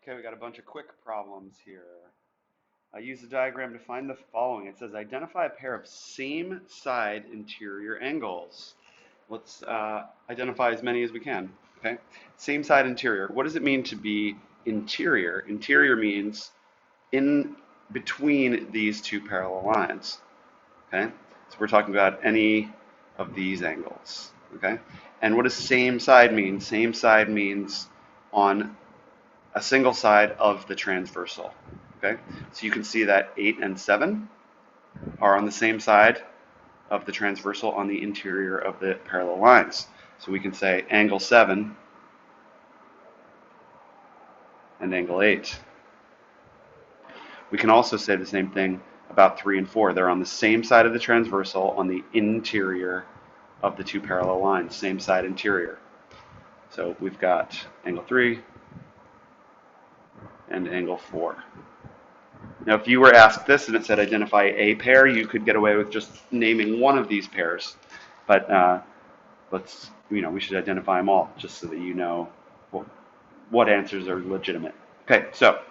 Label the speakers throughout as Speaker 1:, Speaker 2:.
Speaker 1: Okay, we got a bunch of quick problems here. I use the diagram to find the following. It says identify a pair of same side interior angles. Let's identify as many as we can. Okay, same side interior. What does it mean to be interior? Interior means in between these two parallel lines. Okay, so we're talking about any of these angles. Okay, and what does same side mean? Same side means on a single side of the transversal. Okay, so you can see that 8 and 7 are on the same side of the transversal on the interior of the parallel lines. So we can say angle 7 and angle 8. We can also say the same thing about 3 and 4. They're on the same side of the transversal on the interior of the two parallel lines, same side interior. So we've got angle 3 and angle 4. Now, if you were asked this and it said identify a pair, you could get away with just naming one of these pairs. But we should identify them all just so that you know what answers are legitimate. Okay, so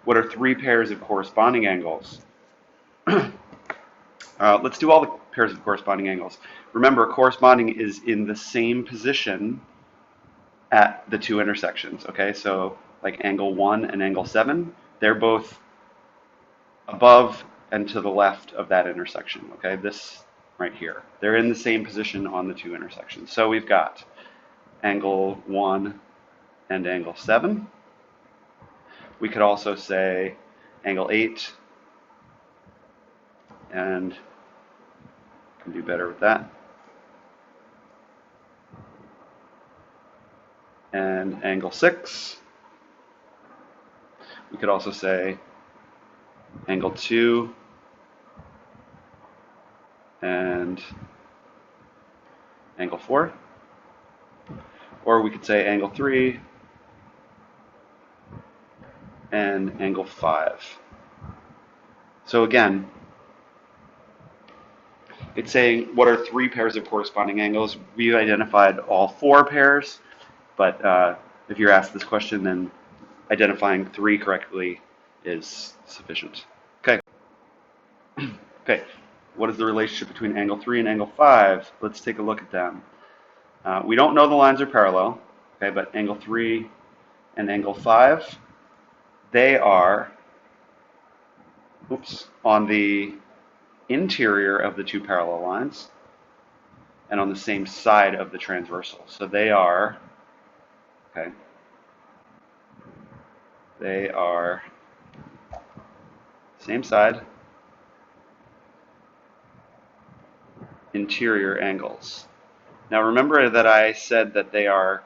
Speaker 1: what are three pairs of corresponding angles? Let's do all the pairs of corresponding angles. Remember, corresponding is in the same position at the two intersections. Okay, so like angle 1 and angle 7, they're both above and to the left of that intersection. Okay, this right here. They're in the same position on the two intersections. So we've got angle 1 and angle 7. We could also say angle 8, and can do better with that. And angle 6. We could also say angle 2 and angle 4. Or we could say angle 3 and angle 5. So again, it's saying what are three pairs of corresponding angles. We've identified all four pairs, but if you're asked this question, then identifying three correctly is sufficient. Okay. Okay. What is the relationship between angle 3 and angle 5? Let's take a look at them. We don't know the lines are parallel, okay, but angle 3 and angle 5, they are on the interior of the two parallel lines and on the same side of the transversal. So they are, okay, they are same side, interior angles. Now remember that I said that they are,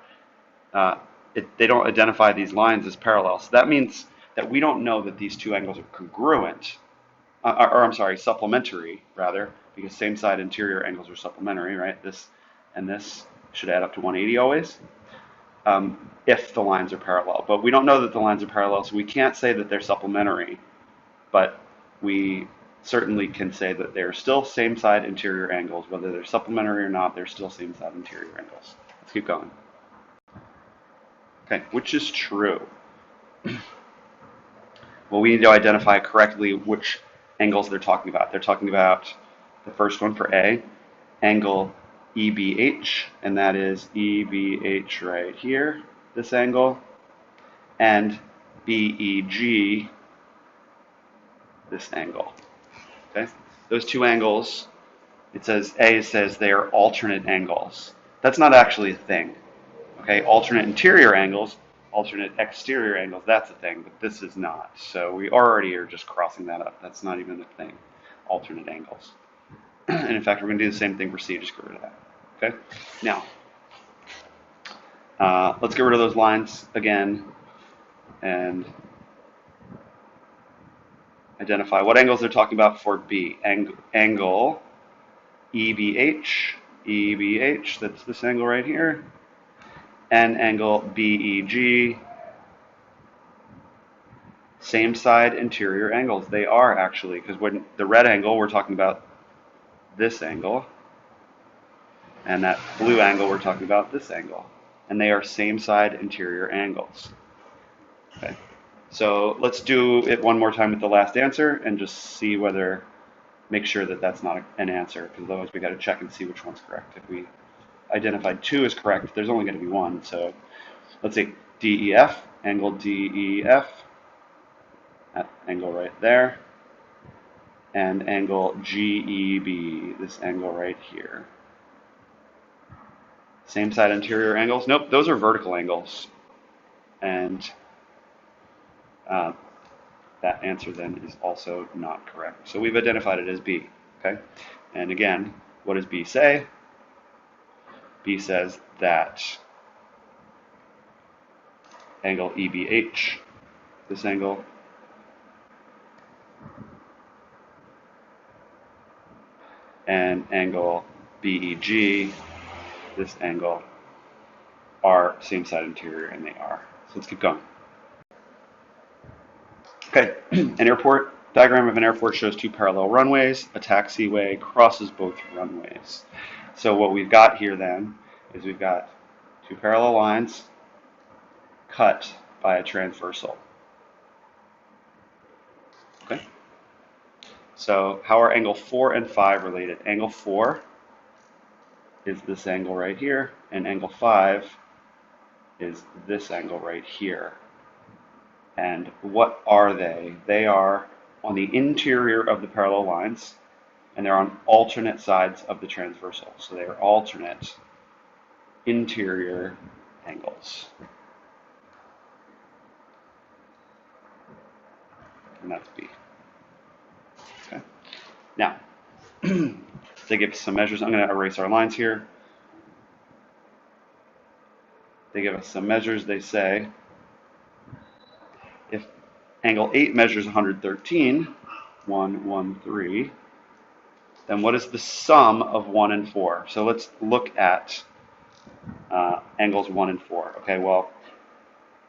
Speaker 1: they don't identify these lines as parallel. So that means that we don't know that these two angles are congruent, or I'm sorry, supplementary rather, because same side interior angles are supplementary, right? This and this should add up to 180 always, if the lines are parallel. But we don't know that the lines are parallel, so we can't say that they're supplementary, but we certainly can say that they're still same side interior angles. Whether they're supplementary or not, they're still same side interior angles. Let's keep going. Okay, which is true? Well, we need to identify correctly which angles they're talking about. They're talking about the first one for A, angle EBH, and that is EBH right here, this angle, and BEG, this angle. Okay, those two angles, it says A says they are alternate angles. That's not actually a thing. Okay, alternate interior angles, alternate exterior angles, that's a thing, but this is not. So we already are just crossing that up. That's not even a thing, alternate angles. And in fact, we're going to do the same thing for C, just get rid of that. Okay, now, let's get rid of those lines again and identify what angles they're talking about for B. Angle EBH, that's this angle right here, and angle BEG, same side interior angles. They are actually, because when the red angle, we're talking about this angle, and that blue angle, we're talking about this angle. And they are same side interior angles. Okay. So let's do it one more time with the last answer and just see whether, make sure that that's not an answer, because otherwise we got to check and see which one's correct. If we identified 2 as correct, there's only going to be 1. So let's see, DEF, angle DEF, that angle right there, and angle GEB, this angle right here. Same side interior angles? Nope, those are vertical angles. And that answer then is also not correct. So we've identified it as B, okay? And again, what does B say? B says that angle EBH, this angle, and angle BEG, this angle, are same side interior, and they are. So let's keep going. Okay, an airport, diagram of an airport shows 2 parallel runways. A taxiway crosses both runways. So what we've got here then is we've got 2 parallel lines cut by a transversal. Okay. So how are angle 4 and 5 related? Angle 4 is this angle right here, and angle 5 is this angle right here. And what are they? They are on the interior of the parallel lines, and they're on alternate sides of the transversal. So they are alternate interior angles. And that's B. Okay. Now, they give us some measures. I'm going to erase our lines here. They give us some measures. They say if angle 8 measures 113, 1, 1, 3, then what is the sum of 1 and 4? So let's look at angles 1 and 4. Okay, well,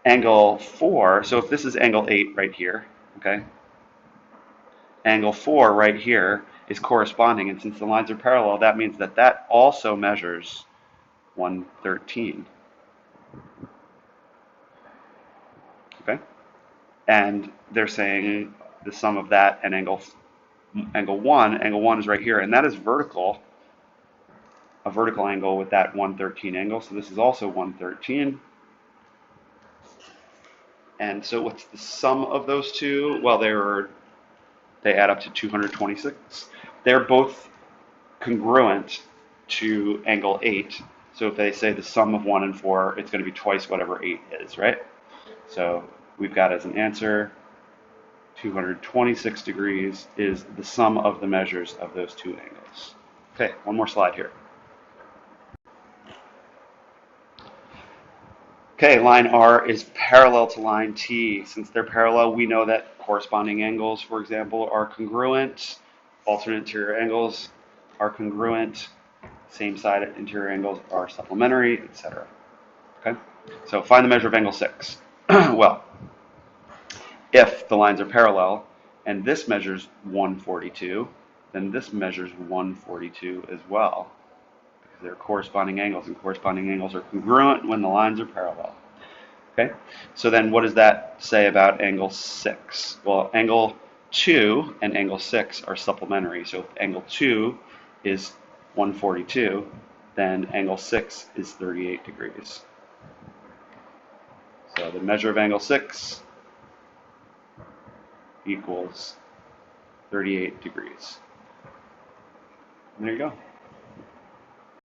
Speaker 1: angle 4, so if this is angle 8 right here, okay, angle 4 right here is corresponding, and since the lines are parallel, that means that that also measures 113. Okay, and they're saying the sum of that and angle 1 is right here, and that is vertical, a vertical angle with that 113 angle. So this is also 113. And so what's the sum of those two? Well, they add up to 226. They're both congruent to angle 8. So if they say the sum of 1 and 4, it's going to be twice whatever 8 is, right? So we've got as an answer 226 degrees is the sum of the measures of those 2 angles. Okay, one more slide here. Okay, line R is parallel to line T. Since they're parallel, we know that corresponding angles, for example, are congruent. Alternate interior angles are congruent. Same side interior angles are supplementary, etc. Okay, so find the measure of angle 6. Well, if the lines are parallel and this measures 142, then this measures 142 as well. They're corresponding angles, and corresponding angles are congruent when the lines are parallel. Okay, so then what does that say about angle 6? Well, angle 2 and angle 6 are supplementary. So if angle 2 is 142, then angle 6 is 38 degrees. So the measure of angle 6 equals 38 degrees. And there you go.